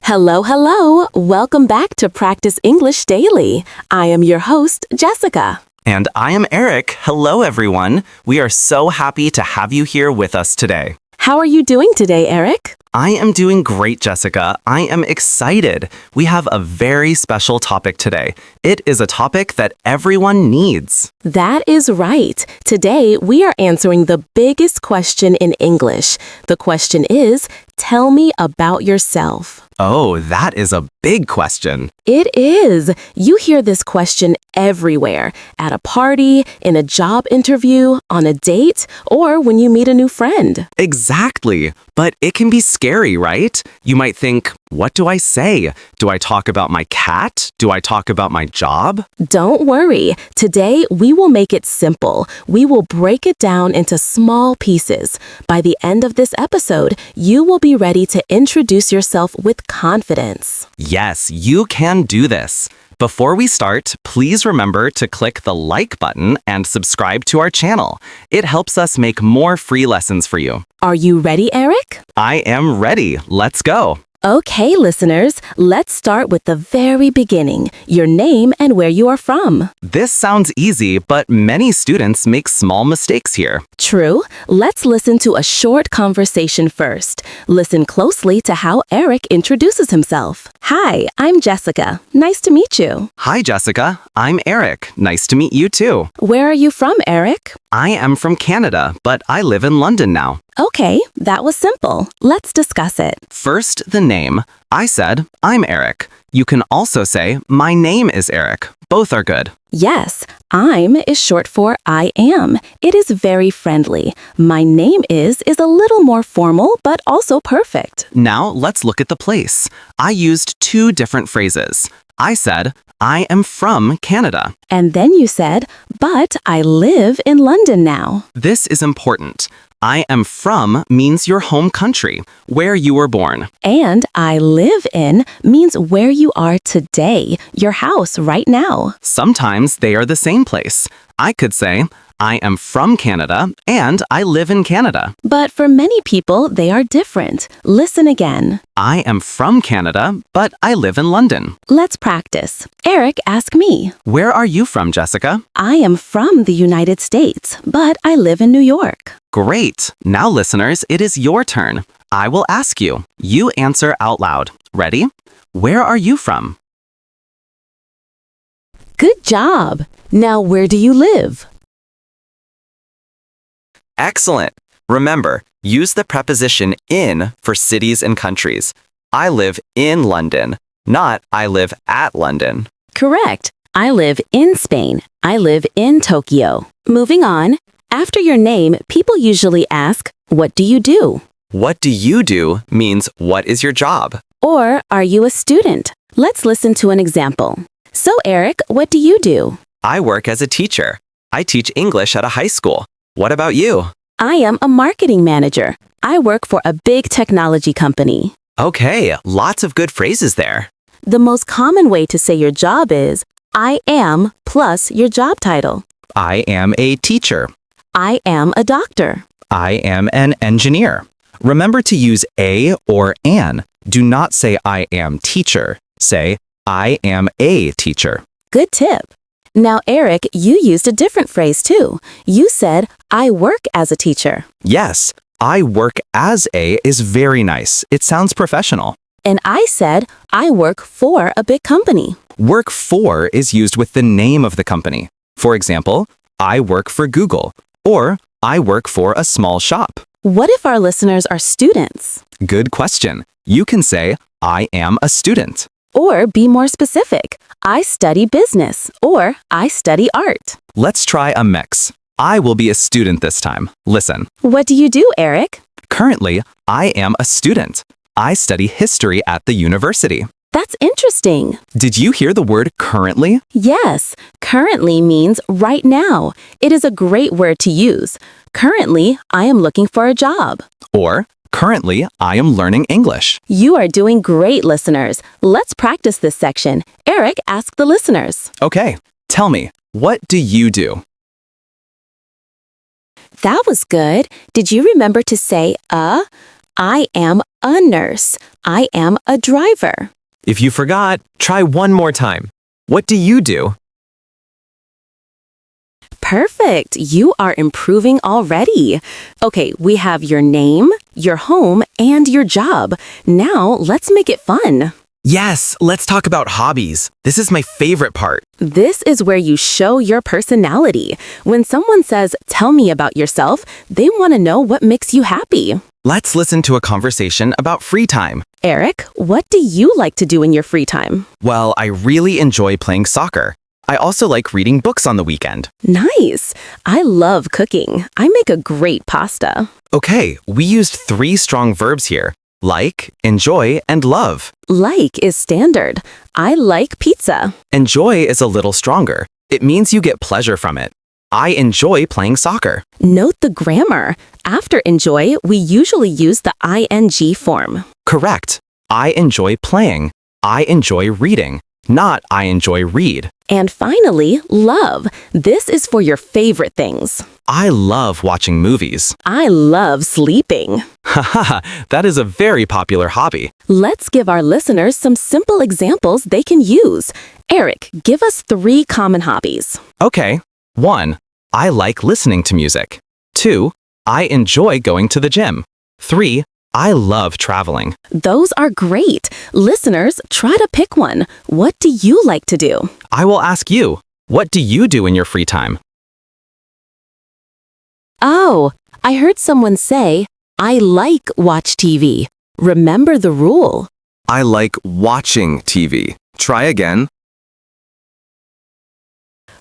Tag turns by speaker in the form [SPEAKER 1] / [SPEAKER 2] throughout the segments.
[SPEAKER 1] Hello, hello. Welcome back to Practice English Daily. I am your host, Jessica.
[SPEAKER 2] And I am Eric. Hello, everyone. We are so happy to have you here with us today.
[SPEAKER 1] How are you doing today, Eric?
[SPEAKER 2] I am doing great, Jessica. I am excited. We have a very special topic today. It is a topic that everyone needs.
[SPEAKER 1] That is right. Today, we are answering the biggest question in English. The question is, tell me about yourself.
[SPEAKER 2] Oh, that is a big question.
[SPEAKER 1] It is. You hear this question everywhere, at a party, in a job interview, on a date, or when you meet a new friend.
[SPEAKER 2] Exactly. But it can be scary, right? You might think, what do I say? Do I talk about my cat? Do I talk about my job?
[SPEAKER 1] Don't worry. Today, we will make it simple. We will break it down into small pieces. By the end of this episode, you will be ready to introduce yourself with confidence.
[SPEAKER 2] Yes, you can do this. Before we start, please remember to click the like button and subscribe to our channel. It helps us make more free lessons for you.
[SPEAKER 1] Are you ready, Eric?
[SPEAKER 2] I am ready. Let's go.
[SPEAKER 1] Okay, listeners, let's start with the very beginning, your name and where you are from.
[SPEAKER 2] This sounds easy, but many students make small mistakes here.
[SPEAKER 1] True. Let's listen to a short conversation first. Listen closely to how Eric introduces himself. Hi, I'm Jessica. Nice to meet you.
[SPEAKER 2] Hi, Jessica. I'm Eric. Nice to meet you too.
[SPEAKER 1] Where are you from, Eric?
[SPEAKER 2] I am from Canada, but I live in London now.
[SPEAKER 1] Okay, that was simple. Let's discuss it.
[SPEAKER 2] First, the name. I said, I'm Eric. You can also say, my name is Eric. Both are good.
[SPEAKER 1] Yes, I'm is short for I am. It is very friendly. My name is a little more formal, but also perfect.
[SPEAKER 2] Now, let's look at the place. I used two different phrases. I said, I am from Canada.
[SPEAKER 1] And then you said, but I live in London now.
[SPEAKER 2] This is important. I am from means your home country, where you were born.
[SPEAKER 1] And I live in means where you are today, your house right now.
[SPEAKER 2] Sometimes they are the same place. I could say, I am from Canada and I live in Canada.
[SPEAKER 1] But for many people, they are different. Listen again.
[SPEAKER 2] I am from Canada, but I live in London.
[SPEAKER 1] Let's practice. Eric, ask me.
[SPEAKER 2] Where are you from, Jessica?
[SPEAKER 1] I am from the United States, but I live in New York.
[SPEAKER 2] Great. Now, listeners, it is your turn. I will ask you. You answer out loud. Ready? Where are you from?
[SPEAKER 1] Good job. Now, where do you live?
[SPEAKER 2] Excellent. Remember, use the preposition in for cities and countries. I live in London, not I live at London.
[SPEAKER 1] Correct. I live in Spain. I live in Tokyo. Moving on. After your name, people usually ask, what do you do?
[SPEAKER 2] What do you do means what is your job?
[SPEAKER 1] Or are you a student? Let's listen to an example. So, Eric, what do you do?
[SPEAKER 2] I work as a teacher. I teach English at a high school. What about you?
[SPEAKER 1] I am a marketing manager. I work for a big technology company.
[SPEAKER 2] Okay, lots of good phrases there.
[SPEAKER 1] The most common way to say your job is, I am plus your job title.
[SPEAKER 2] I am a teacher.
[SPEAKER 1] I am a doctor.
[SPEAKER 2] I am an engineer. Remember to use a or an. Do not say I am teacher. Say I am a teacher.
[SPEAKER 1] Good tip. Now, Eric, you used a different phrase too. You said, I work as a teacher.
[SPEAKER 2] Yes, I work as a is very nice. It sounds professional.
[SPEAKER 1] And I said, I work for a big company.
[SPEAKER 2] Work for is used with the name of the company. For example, I work for Google, or I work for a small shop.
[SPEAKER 1] What if our listeners are students?
[SPEAKER 2] Good question. You can say, I am a student.
[SPEAKER 1] Or be more specific. I study business, or I study art.
[SPEAKER 2] Let's try a mix. I will be a student this time. Listen.
[SPEAKER 1] What do you do, Eric?
[SPEAKER 2] Currently, I am a student. I study history at the university.
[SPEAKER 1] That's interesting.
[SPEAKER 2] Did you hear the word currently?
[SPEAKER 1] Yes, currently means right now. It is a great word to use. Currently, I am looking for a job.
[SPEAKER 2] Or, currently, I am learning English.
[SPEAKER 1] You are doing great, listeners. Let's practice this section. Eric, ask the listeners.
[SPEAKER 2] Okay, tell me, what do you do?
[SPEAKER 1] That was good. Did you remember to say I am a nurse. I am a driver.
[SPEAKER 3] If you forgot, try one more time. What do you do?
[SPEAKER 1] Perfect. You are improving already. Okay, we have your name, your home, and your job. Now, let's make it fun.
[SPEAKER 3] Yes, let's talk about hobbies. This is my favorite part.
[SPEAKER 1] This is where you show your personality. When someone says, "Tell me about yourself," they want to know what makes you happy.
[SPEAKER 2] Let's listen to a conversation about free time.
[SPEAKER 1] Eric, what do you like to do in your free time?
[SPEAKER 2] Well, I really enjoy playing soccer. I also like reading books on the weekend.
[SPEAKER 1] Nice. I love cooking. I make a great pasta.
[SPEAKER 2] Okay, we used 3 strong verbs here. Like, enjoy, and love.
[SPEAKER 1] Like is standard. I like pizza.
[SPEAKER 2] Enjoy is a little stronger. It means you get pleasure from it. I enjoy playing soccer.
[SPEAKER 1] Note the grammar. After enjoy, we usually use the ing form.
[SPEAKER 2] Correct. I enjoy playing. I enjoy reading. Not I enjoy read.
[SPEAKER 1] And finally, love. This is for your favorite things.
[SPEAKER 2] I love watching movies.
[SPEAKER 1] I love sleeping.
[SPEAKER 2] Haha, that is a very popular hobby.
[SPEAKER 1] Let's give our listeners some simple examples they can use. Eric, give us 3 common hobbies.
[SPEAKER 2] Okay. 1. I like listening to music. 2. I enjoy going to the gym. 3. I love traveling.
[SPEAKER 1] Those are great. Listeners, try to pick one. What do you like to do?
[SPEAKER 2] I will ask you, what do you do in your free time?
[SPEAKER 1] Oh, I heard someone say, I like watch TV. Remember the rule.
[SPEAKER 4] I like watching TV. Try again.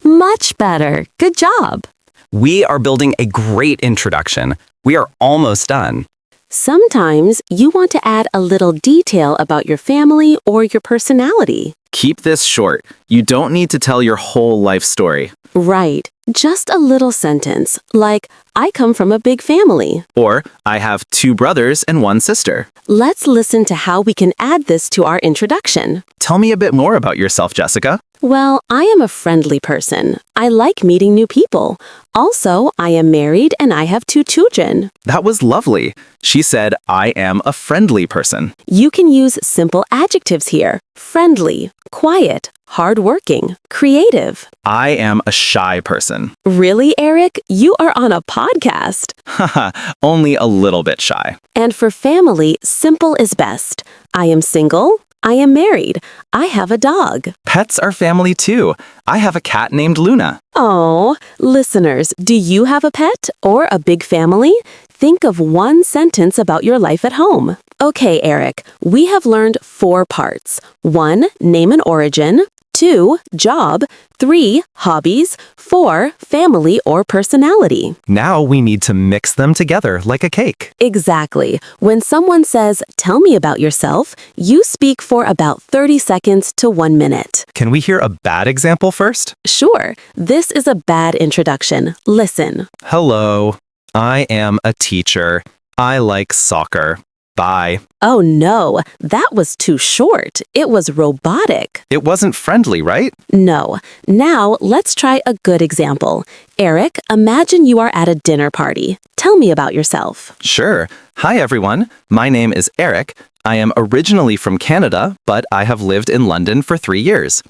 [SPEAKER 1] Much better. Good job.
[SPEAKER 2] We are building a great introduction. We are almost done.
[SPEAKER 1] Sometimes you want to add a little detail about your family or your personality.
[SPEAKER 4] Keep this short. You don't need to tell your whole life story.
[SPEAKER 1] Right. Just a little sentence, like, I come from a big family.
[SPEAKER 4] Or, I have 2 brothers and 1 sister.
[SPEAKER 1] Let's listen to how we can add this to our introduction.
[SPEAKER 4] Tell me a bit more about yourself, Jessica.
[SPEAKER 1] Well, I am a friendly person. I like meeting new people. Also, I am married and I have 2 children.
[SPEAKER 4] That was lovely. She said, I am a friendly person.
[SPEAKER 1] You can use simple adjectives here. Friendly, quiet, hardworking, creative.
[SPEAKER 4] I am a shy person.
[SPEAKER 1] Really, Eric? You are on a podcast.
[SPEAKER 4] Haha, only a little bit shy.
[SPEAKER 1] And for family, simple is best. I am single. I am married. I have a dog.
[SPEAKER 4] Pets are family too. I have a cat named Luna.
[SPEAKER 1] Oh, listeners, do you have a pet or a big family? Think of one sentence about your life at home. Okay, Eric, we have learned 4 parts. 1, name and origin. 2, job. 3, hobbies. 4, family or personality.
[SPEAKER 3] Now we need to mix them together like a cake.
[SPEAKER 1] Exactly. When someone says, "Tell me about yourself," you speak for about 30 seconds to 1 minute.
[SPEAKER 3] Can we hear a bad example first?
[SPEAKER 1] Sure, this is a bad introduction. Listen.
[SPEAKER 3] Hello, I am a teacher. I like soccer. Bye.
[SPEAKER 1] Oh no, that was too short. It was robotic.
[SPEAKER 4] It wasn't friendly, right?
[SPEAKER 1] No. Now, let's try a good example. Eric, imagine you are at a dinner party. Tell me about yourself.
[SPEAKER 4] Sure. Hi, everyone. My name is Eric. I am originally from Canada, but I have lived in London for 3 years.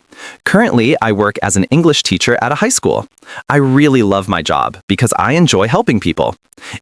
[SPEAKER 4] Currently, I work as an English teacher at a high school. I really love my job because I enjoy helping people.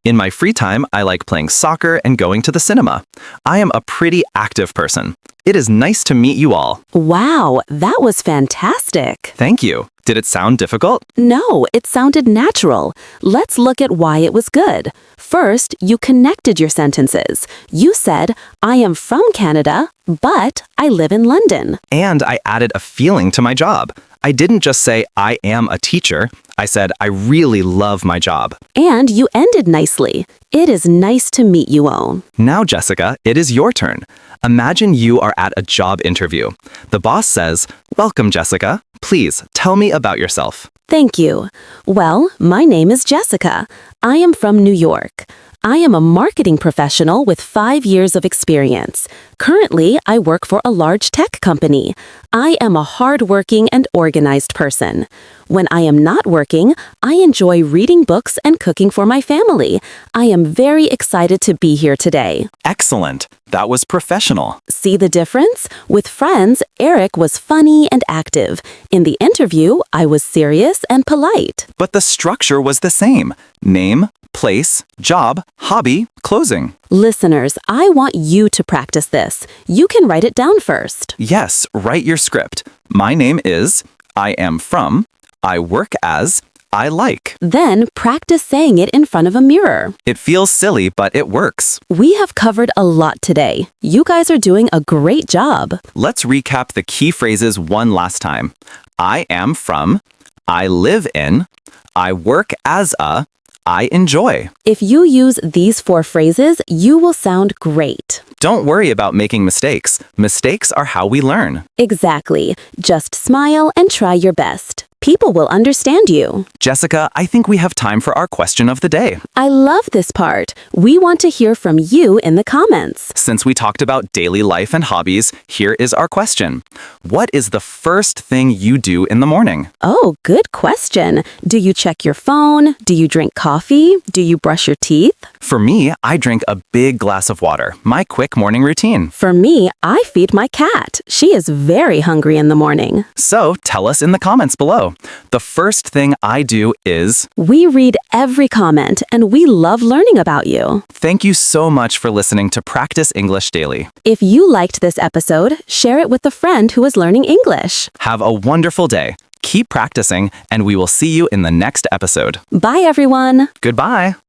[SPEAKER 4] In my free time, I like playing soccer and going to the cinema. I am a pretty active person. It is nice to meet you all.
[SPEAKER 1] Wow, that was fantastic.
[SPEAKER 4] Thank you. Did it sound difficult?
[SPEAKER 1] No, it sounded natural. Let's look at why it was good. First, you connected your sentences. You said, I am from Canada, but I live in London.
[SPEAKER 4] And I added a feeling to my job. I didn't just say, I am a teacher. I said, I really love my job.
[SPEAKER 1] And you ended nicely. It is nice to meet you all.
[SPEAKER 4] Now, Jessica, it is your turn. Imagine you are at a job interview. The boss says, welcome, Jessica. Please tell me about yourself.
[SPEAKER 1] Thank you. Well, my name is Jessica. I am from New York. I am a marketing professional with 5 years of experience. Currently, I work for a large tech company. I am a hardworking and organized person. When I am not working, I enjoy reading books and cooking for my family. I am very excited to be here today.
[SPEAKER 3] Excellent. That was professional.
[SPEAKER 1] See the difference? With friends, Eric was funny and active. In the interview, I was serious and polite.
[SPEAKER 3] But the structure was the same. Name, place, job, hobby, closing.
[SPEAKER 1] Listeners, I want you to practice this. You can write it down first.
[SPEAKER 3] Yes, write your script. My name is, I am from, I work as, I like.
[SPEAKER 1] Then practice saying it in front of a mirror.
[SPEAKER 3] It feels silly, but it works.
[SPEAKER 1] We have covered a lot today. You guys are doing a great job.
[SPEAKER 3] Let's recap the key phrases one last time. I am from, I live in, I work as a, I enjoy.
[SPEAKER 1] If you use these 4 phrases, you will sound great.
[SPEAKER 3] Don't worry about making mistakes. Mistakes are how we learn.
[SPEAKER 1] Exactly. Just smile and try your best. People will understand you.
[SPEAKER 3] Jessica, I think we have time for our question of the day.
[SPEAKER 1] I love this part. We want to hear from you in the comments.
[SPEAKER 3] Since we talked about daily life and hobbies, here is our question. What is the first thing you do in the morning?
[SPEAKER 1] Oh, good question. Do you check your phone? Do you drink coffee? Do you brush your teeth?
[SPEAKER 3] For me, I drink a big glass of water, my quick morning routine.
[SPEAKER 1] For me, I feed my cat. She is very hungry in the morning.
[SPEAKER 3] So tell us in the comments below. The first thing I do is...
[SPEAKER 1] We read every comment and we love learning about you.
[SPEAKER 3] Thank you so much for listening to Practice English Daily.
[SPEAKER 1] If you liked this episode, share it with a friend who is learning English.
[SPEAKER 3] Have a wonderful day. Keep practicing, and we will see you in the next episode.
[SPEAKER 1] Bye, everyone.
[SPEAKER 3] Goodbye.